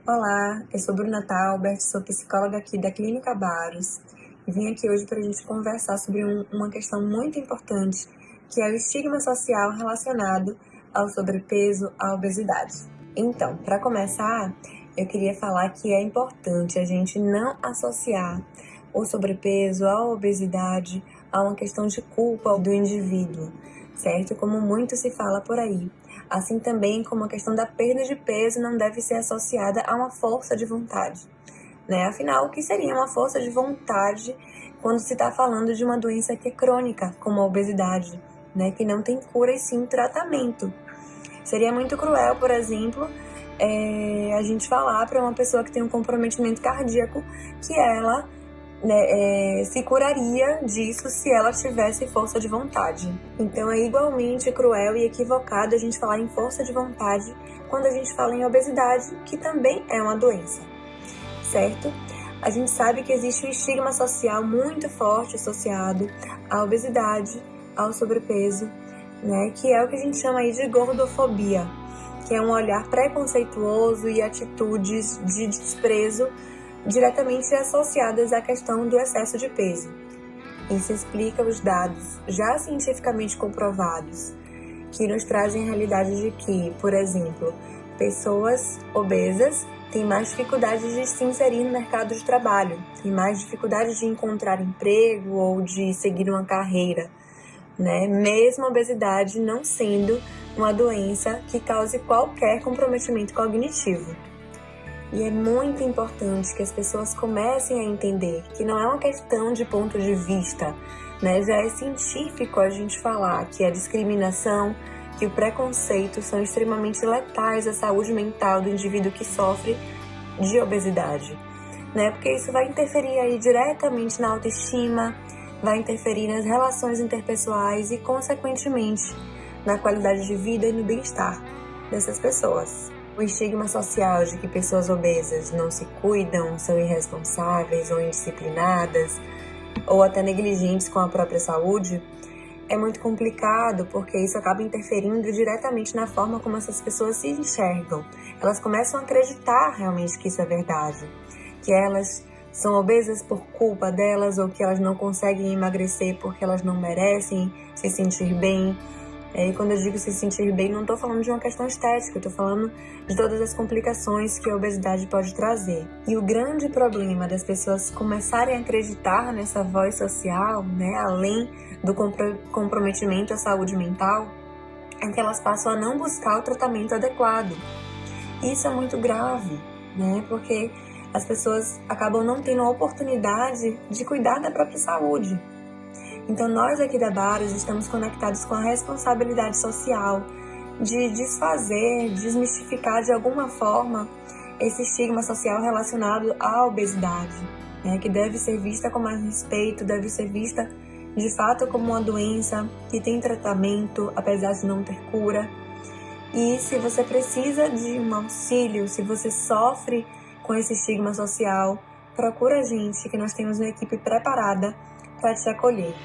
Olá, eu sou Bruna Talbert, sou psicóloga aqui da Clínica Baros e vim aqui hoje para a gente conversar sobre uma questão muito importante, que é o estigma social relacionado ao sobrepeso, à obesidade. Então, para começar, eu queria falar que é importante a gente não associar o sobrepeso, a obesidade, a uma questão de culpa do indivíduo, certo? Como muito se fala por aí. Assim também como a questão da perda de peso não deve ser associada a uma força de vontade, né? Afinal, o que seria uma força de vontade quando se está falando de uma doença que é crônica, como a obesidade, né? Que não tem cura e sim tratamento. Seria muito cruel, por exemplo, a gente falar para uma pessoa que tem um comprometimento cardíaco que ela se curaria disso se ela tivesse força de vontade. Então é igualmente cruel e equivocado a gente falar em força de vontade quando a gente fala em obesidade, que também é uma doença, certo? A gente sabe que existe um estigma social muito forte associado à obesidade, ao sobrepeso, né? Que é o que a gente chama aí de gordofobia, que é um olhar preconceituoso e atitudes de desprezo diretamente associadas à questão do excesso de peso. Isso explica os dados já cientificamente comprovados, que nos trazem a realidade de que, por exemplo, pessoas obesas têm mais dificuldade de se inserir no mercado de trabalho, têm mais dificuldade de encontrar emprego ou de seguir uma carreira, né? Mesmo a obesidade não sendo uma doença que cause qualquer comprometimento cognitivo. E é muito importante que as pessoas comecem a entender que não é uma questão de ponto de vista, né? Já é científico a gente falar que a discriminação, que o preconceito são extremamente letais à saúde mental do indivíduo que sofre de obesidade, né? Porque isso vai interferir aí diretamente na autoestima, vai interferir nas relações interpessoais e, consequentemente, na qualidade de vida e no bem-estar dessas pessoas. O estigma social de que pessoas obesas não se cuidam, são irresponsáveis ou indisciplinadas, ou até negligentes com a própria saúde, é muito complicado porque isso acaba interferindo diretamente na forma como essas pessoas se enxergam. Elas começam a acreditar realmente que isso é verdade, que elas são obesas por culpa delas ou que elas não conseguem emagrecer porque elas não merecem se sentir bem. E quando eu digo se sentir bem, não estou falando de uma questão estética, estou falando de todas as complicações que a obesidade pode trazer. E o grande problema das pessoas começarem a acreditar nessa voz social, né, além do comprometimento à saúde mental, é que elas passam a não buscar o tratamento adequado. Isso é muito grave, né, porque as pessoas acabam não tendo a oportunidade de cuidar da própria saúde. Então, nós aqui da Baros estamos conectados com a responsabilidade social de desfazer, desmistificar de alguma forma esse estigma social relacionado à obesidade, né, que deve ser vista com mais respeito, deve ser vista de fato como uma doença que tem tratamento, apesar de não ter cura. E se você precisa de um auxílio, se você sofre com esse estigma social, procura a gente, que nós temos uma equipe preparada para te acolher.